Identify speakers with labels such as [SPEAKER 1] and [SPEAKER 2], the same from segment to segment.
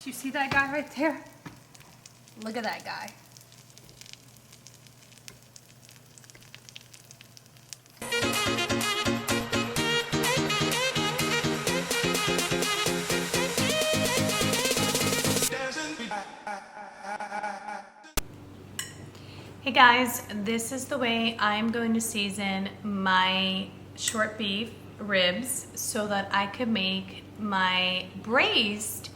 [SPEAKER 1] Do you see that guy right there? Look at that guy. Hey guys, this is the way I'm going to season my short beef ribs so that I can make my braised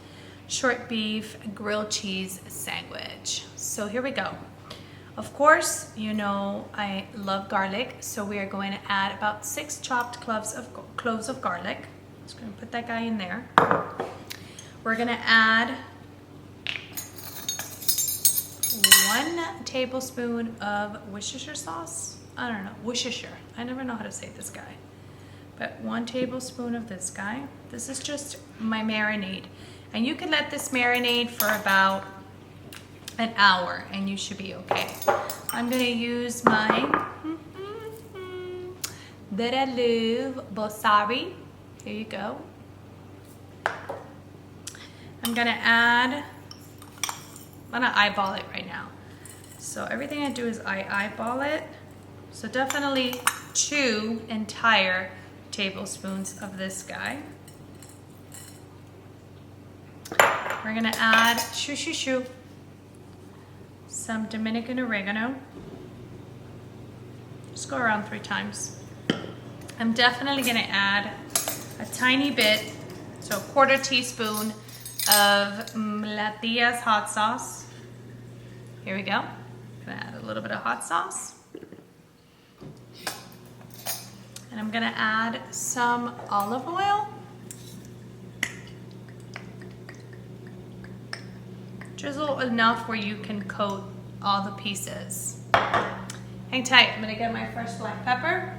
[SPEAKER 1] short beef grilled cheese sandwich. So here we go. Of course, you know I love garlic, so we are going to add about 6 chopped cloves of garlic. Just going to put that guy in there. We're going to add 1 tablespoon of Worcestershire sauce. I don't know, Worcestershire. I never know how to say this guy. But 1 tablespoon of this guy. This is just my marinade. And you can let this marinade for about an hour and you should be okay. I'm gonna use my Deliiiiiiiicious balsamic. Here you go. I'm gonna eyeball it right now. So everything I do is I eyeball it. So definitely 2 entire tablespoons of this guy. We're gonna add some Dominican oregano. Just go around 3 times. I'm definitely gonna add a tiny bit, so 1/4 teaspoon of La Tia's hot sauce. Here we go. Gonna add a little bit of hot sauce. And I'm gonna add some olive oil. Drizzle enough where you can coat all the pieces. Hang tight, I'm gonna get my fresh black pepper.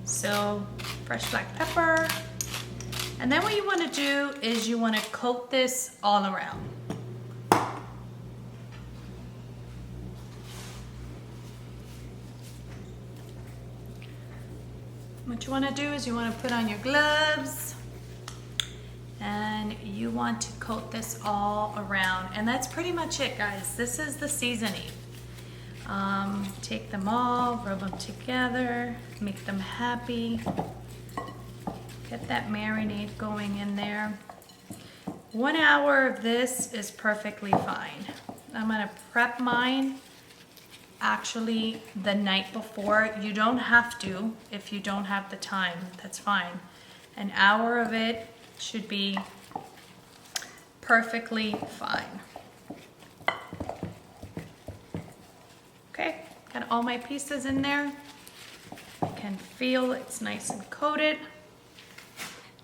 [SPEAKER 1] So, fresh black pepper. And then what you wanna do is you wanna coat this all around. What you wanna do is you wanna put on your gloves and you want to coat this all around. And that's pretty much it, guys. This is the seasoning. Take them all, rub them together, make them happy. Get that marinade going in there. 1 hour of this is perfectly fine. I'm gonna prep mine actually the night before. You don't have to if you don't have the time, that's fine. An hour of it should be perfectly fine. Okay, got all my pieces in there. You can feel it's nice and coated.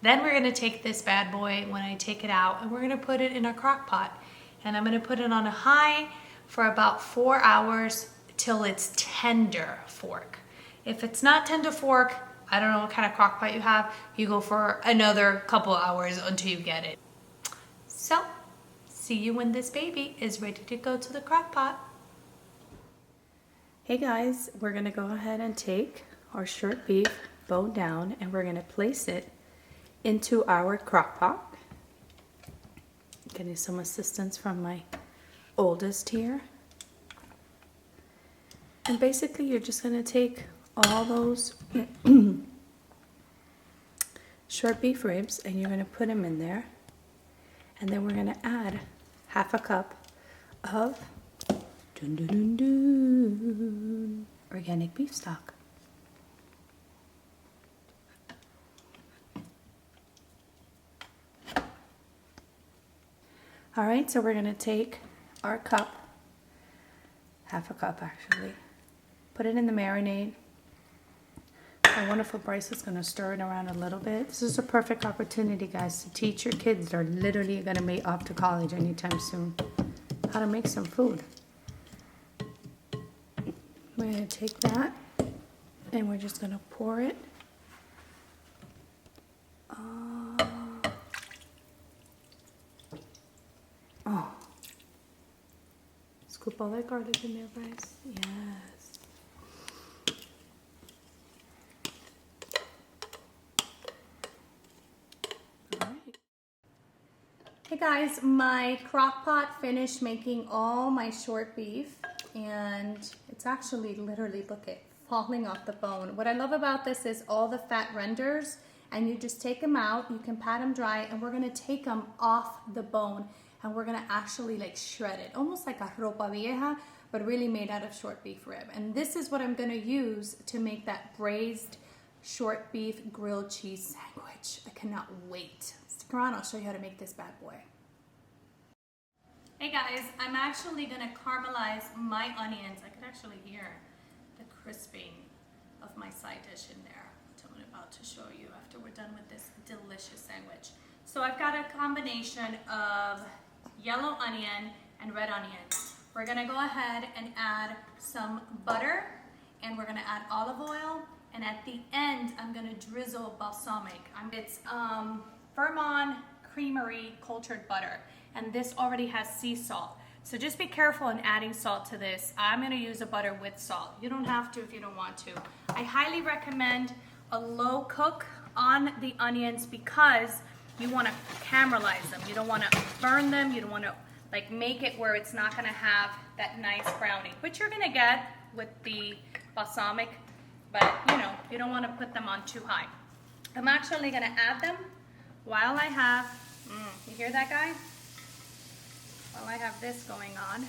[SPEAKER 1] Then we're gonna take this bad boy when I take it out and we're gonna put it in a crock pot. And I'm gonna put it on a high for about 4 hours till it's tender fork. If it's not tender fork, I don't know what kind of crock pot you have, you go for another couple hours until you get it. So, see you when this baby is ready to go to the crock pot. Hey guys, we're gonna go ahead and take our short beef bone down and we're gonna place it into our crock pot. Getting some assistance from my oldest here. And basically you're just gonna take all those short beef ribs and you're gonna put them in there. And then we're gonna add 1/2 cup of organic beef stock. All right, so we're gonna take our cup, 1/2 cup actually, put it in the marinade. My wonderful Bryce is gonna stir it around a little bit. This is a perfect opportunity, guys, to teach your kids that are literally gonna be off to college anytime soon how to make some food. We're gonna take that and we're just gonna pour it. Scoop all that garlic in there, Bryce. Yes. All right.
[SPEAKER 2] Hey guys, my crock pot finished making all my short beef, and it's actually literally, look it, falling off the bone. What I love about this is all the fat renders, and you just take them out, you can pat them dry, and we're gonna take them off the bone, and we're gonna actually like shred it, almost like a ropa vieja, but really made out of short beef rib. And this is what I'm gonna use to make that braised short beef grilled cheese sandwich. I cannot wait. Stick around, I'll show you how to make this bad boy. Hey guys, I'm actually gonna caramelize my onions. I could actually hear the crisping of my side dish in there, which I'm about to show you after we're done with this delicious sandwich. So I've got a combination of yellow onion and red onion. We're gonna go ahead and add some butter, and we're gonna add olive oil, and at the end, I'm gonna drizzle balsamic. It's Fairmont Creamery cultured butter, and this already has sea salt. So just be careful in adding salt to this. I'm gonna use a butter with salt. You don't have to if you don't want to. I highly recommend a low cook on the onions because you wanna caramelize them. You don't wanna burn them. You don't wanna like make it where it's not gonna have that nice browning, which you're gonna get with the balsamic, but you know, you don't wanna put them on too high. I'm actually gonna add them while I have, you hear that guy? While I have this going on.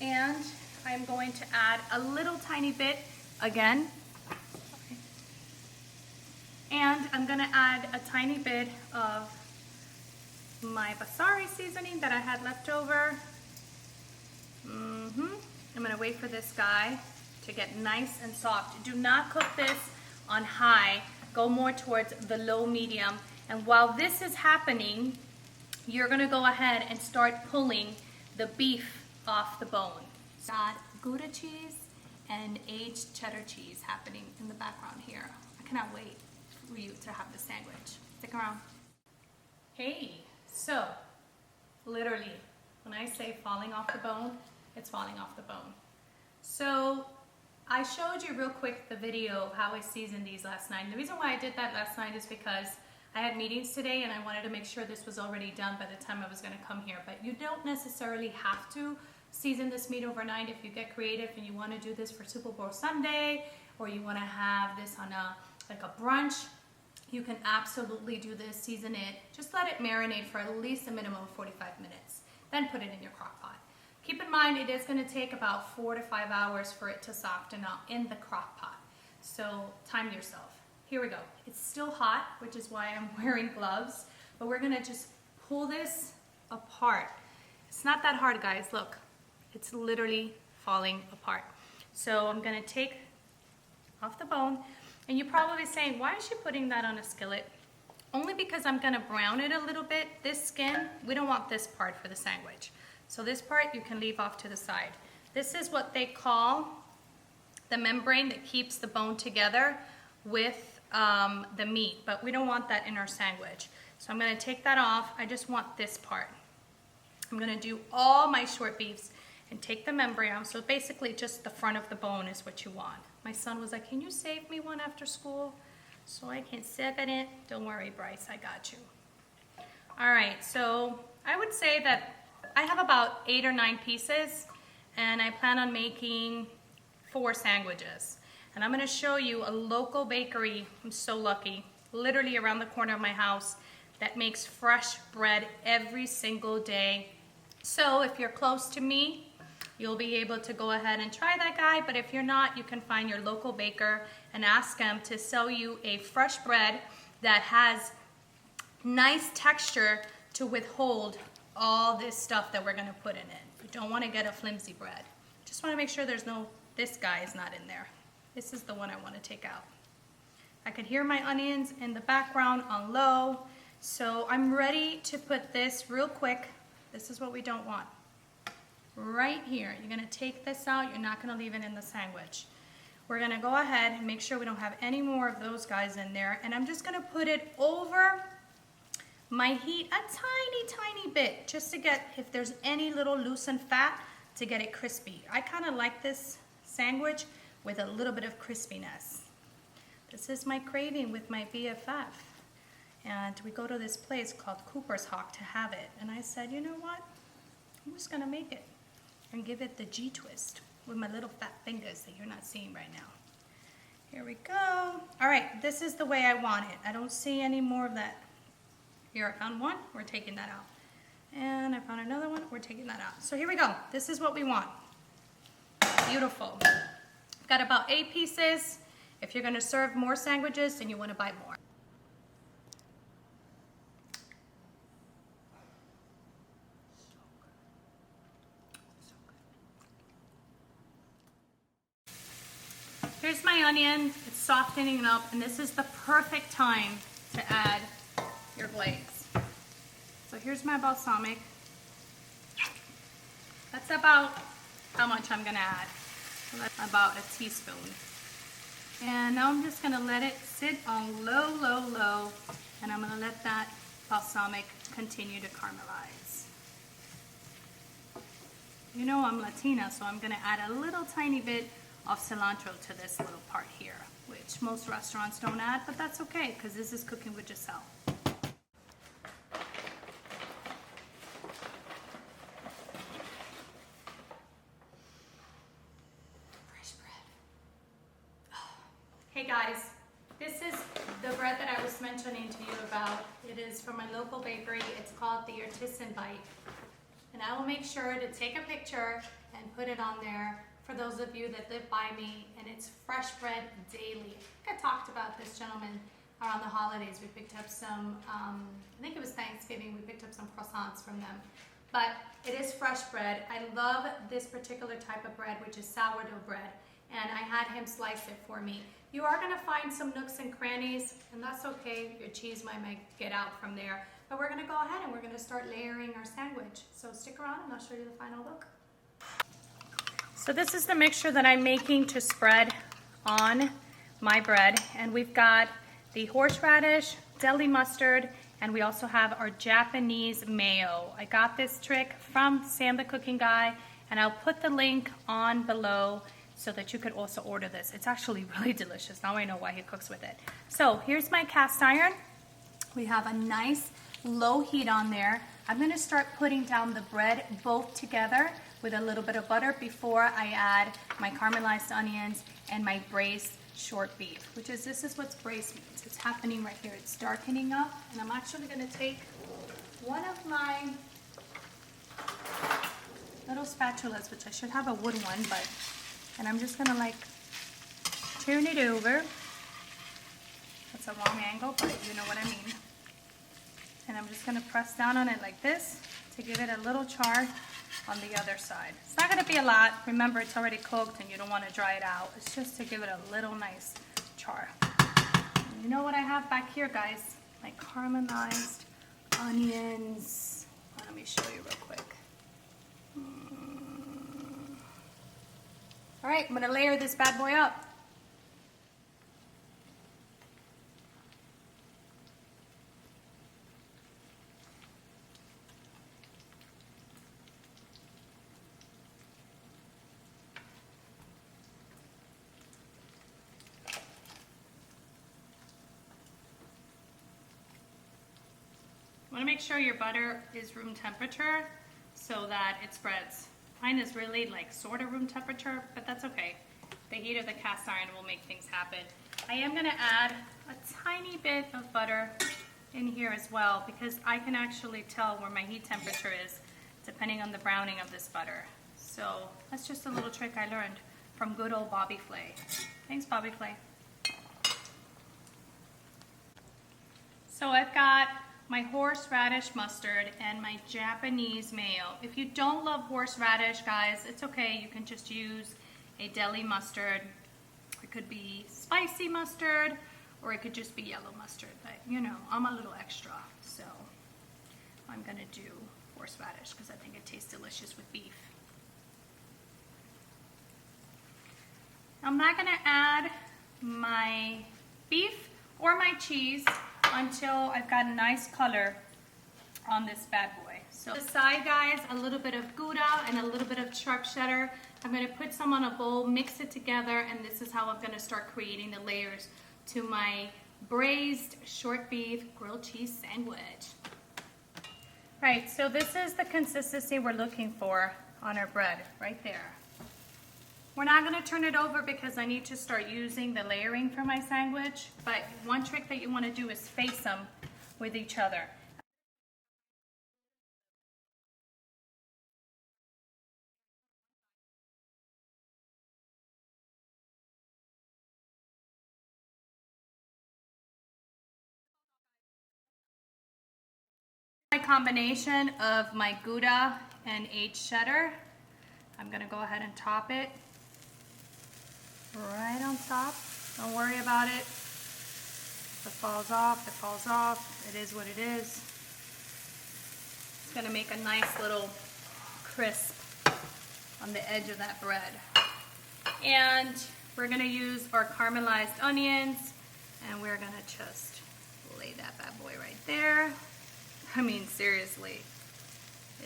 [SPEAKER 2] And I'm going to add a little tiny bit again. And I'm gonna add a tiny bit of my basari seasoning that I had left over. I'm gonna wait for this guy to get nice and soft. Do not cook this on high. Go more towards the low medium. And while this is happening, you're gonna go ahead and start pulling the beef off the bone. Got Gouda cheese and aged cheddar cheese happening in the background here. I cannot wait for you to have the sandwich. Stick around. Hey, so literally, when I say falling off the bone, it's falling off the bone. So I showed you real quick the video of how I seasoned these last night. And the reason why I did that last night is because I had meetings today and I wanted to make sure this was already done by the time I was gonna come here. But you don't necessarily have to season this meat overnight. If you get creative and you wanna do this for Super Bowl Sunday, or you wanna have this on like a brunch, you can absolutely do this, season it. Just let it marinate for at least a minimum of 45 minutes. Then put it in your crock pot. Keep in mind, it is gonna take about 4 to 5 hours for it to soften up in the crock pot. So time yourself. Here we go. It's still hot, which is why I'm wearing gloves, but we're gonna just pull this apart. It's not that hard, guys. Look, it's literally falling apart. So I'm gonna take off the bone, and you're probably saying, why is she putting that on a skillet? Only because I'm gonna brown it a little bit. This skin, we don't want this part for the sandwich. So this part you can leave off to the side. This is what they call the membrane that keeps the bone together with the meat, but we don't want that in our sandwich. So I'm gonna take that off. I just want this part. I'm gonna do all my short beefs and take the membrane off. So basically just the front of the bone is what you want. My son was like, can you save me one after school so I can sip in it? Don't worry, Bryce, I got you. All right, so I would say that I have about 8 or 9 pieces, and I plan on making 4 sandwiches. And I'm gonna show you a local bakery, I'm so lucky, literally around the corner of my house, that makes fresh bread every single day. So if you're close to me, you'll be able to go ahead and try that guy, but if you're not, you can find your local baker and ask them to sell you a fresh bread that has nice texture to withhold all this stuff that we're gonna put in it. You don't wanna get a flimsy bread. Just wanna make sure there's no, this guy is not in there. This is the one I want to take out. I could hear my onions in the background on low, so I'm ready to put this real quick. This is what we don't want. Right here, you're gonna take this out, you're not gonna leave it in the sandwich. We're gonna go ahead and make sure we don't have any more of those guys in there, and I'm just gonna put it over my heat a tiny, tiny bit, just to get, if there's any little loosened fat, to get it crispy. I kinda like this sandwich with a little bit of crispiness. This is my craving with my BFF.
[SPEAKER 1] And we go to this place called Cooper's Hawk to have it. And I said, you know what? I'm just gonna make it and give it the G twist with my little fat fingers that you're not seeing right now. Here we go. All right, this is the way I want it. I don't see any more of that. Here, I found one, we're taking that out. And I found another one, we're taking that out. So here we go, this is what we want. Beautiful. Got about 8 pieces. If you're gonna serve more sandwiches, then you wanna buy more. Here's my onion, it's softening up, and this is the perfect time to add your glaze. So here's my balsamic. That's about how much I'm gonna add. So that's about a teaspoon. And now I'm just gonna let it sit on low, low, low, and I'm gonna let that balsamic continue to caramelize. You know I'm Latina, so I'm gonna add a little tiny bit of cilantro to this little part here, which most restaurants don't add, but that's okay, because this is cooking with Giselle. Fresh bread. Hey guys, this is the bread that I was mentioning to you about. It is from my local bakery. It's called the Artisan Bite. And I will make sure to take a picture and put it on there for those of you that live by me, and it's fresh bread daily. I think I talked about this gentleman around the holidays. We picked up some, I think it was Thanksgiving, we picked up some croissants from them. But it is fresh bread. I love this particular type of bread, which is sourdough bread, and I had him slice it for me. You are gonna find some nooks and crannies, and that's okay. Your cheese might get out from there. But we're gonna go ahead and we're gonna start layering our sandwich. So stick around and I'll show you the final look. So this is the mixture that I'm making to spread on my bread. And we've got the horseradish, deli mustard, and we also have our Japanese mayo. I got this trick from Sam the Cooking Guy, and I'll put the link on below so that you could also order this. It's actually really delicious. Now I know why he cooks with it. So here's my cast iron. We have a nice low heat on there. I'm gonna start putting down the bread both together with a little bit of butter before I add my caramelized onions and my braised short beef, which is, this is what braised means. It's happening right here. It's darkening up, and I'm actually gonna take one of my little spatulas, which I should have a wood one, and I'm just gonna like turn it over. That's a wrong angle, but you know what I mean. And I'm just gonna press down on it like this to give it a little char on the other side. It's not gonna be a lot. Remember, it's already cooked and you don't wanna dry it out. It's just to give it a little nice char. And you know what I have back here, guys? My caramelized onions. Let me show you real quick. All right, I'm gonna layer this bad boy up. You want to make sure your butter is room temperature so that it spreads. Mine is really like sort of room temperature, but that's okay. The heat of the cast iron will make things happen. I am going to add a tiny bit of butter in here as well, because I can actually tell where my heat temperature is depending on the browning of this butter. So that's just a little trick I learned from good old Bobby Flay. Thanks, Bobby Flay. So I've got my horseradish mustard and my Japanese mayo. If you don't love horseradish, guys, it's okay. You can just use a deli mustard. It could be spicy mustard, or it could just be yellow mustard. But you know, I'm a little extra, so I'm gonna do horseradish because I think it tastes delicious with beef. I'm not gonna add my beef or my cheese until I've got a nice color on this bad boy. So the side, guys, a little bit of Gouda and a little bit of sharp cheddar. I'm gonna put some on a bowl, mix it together, and this is how I'm gonna start creating the layers to my
[SPEAKER 2] braised short beef grilled cheese sandwich. Right, so this is the consistency we're looking for on our bread, right there. We're not gonna turn it over because I need to start using the layering for my sandwich, but one trick that you wanna do is face them with each other. My combination of my Gouda and aged cheddar. I'm gonna go ahead and top it right on top. Don't worry about it. If it falls off, it falls off. It is what it is. It's gonna make a nice little crisp on the edge of that bread. And we're gonna use our caramelized onions, and we're gonna just lay that bad boy right there. I mean, seriously,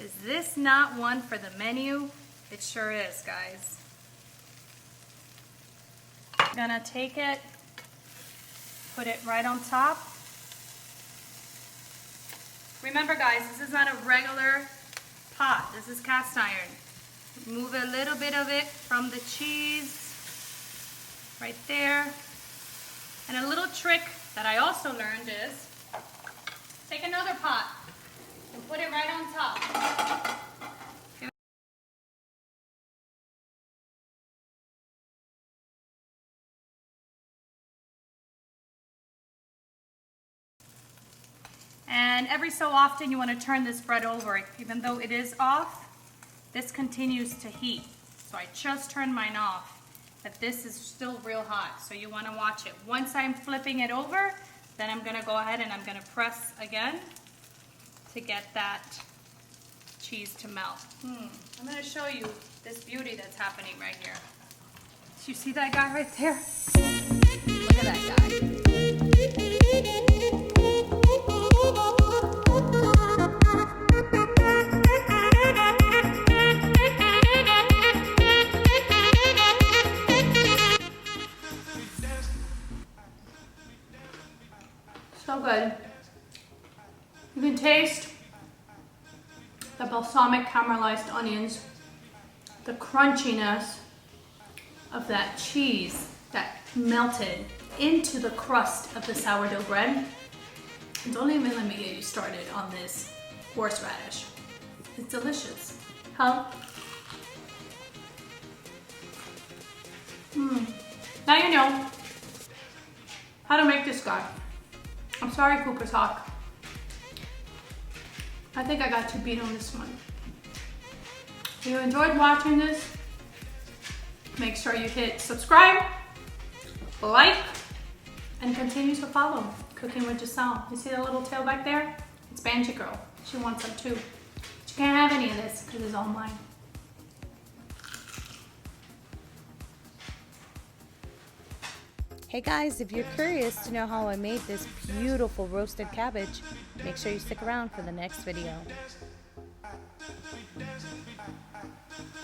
[SPEAKER 2] is this not one for the menu? It sure is, guys. I'm gonna take it, put it right on top. Remember, guys, this is not a regular pot. This is cast iron. Move a little bit of it from the cheese right there. And a little trick that I also learned is take another pot and put it right on top. And every so often you want to turn this bread over. Even though it is off, this continues to heat. So I just turned mine off, but this is still real hot. So you want to watch it. Once I'm flipping it over, then I'm going to go ahead and I'm going to press again to get that cheese to melt. I'm going to show you this beauty that's happening right here. Do you see that guy right there? Look at that guy. So good. You can taste the balsamic caramelized onions, the crunchiness of that cheese that melted into the crust of the sourdough bread. Don't even let me get you started on this horseradish. It's delicious. Huh? Now you know how to make this guy. I'm sorry, Cooper's Hawk. I think I got too beat on this one. If you enjoyed watching this, make sure you hit subscribe, like, and continue to follow Cooking with Giselle. You see that little tail back there? It's Banshee Girl. She wants some too. But you can't have any of this because it's all mine.
[SPEAKER 3] Hey guys, if you're curious to know how I made this beautiful roasted cabbage, make sure you stick around for the next video.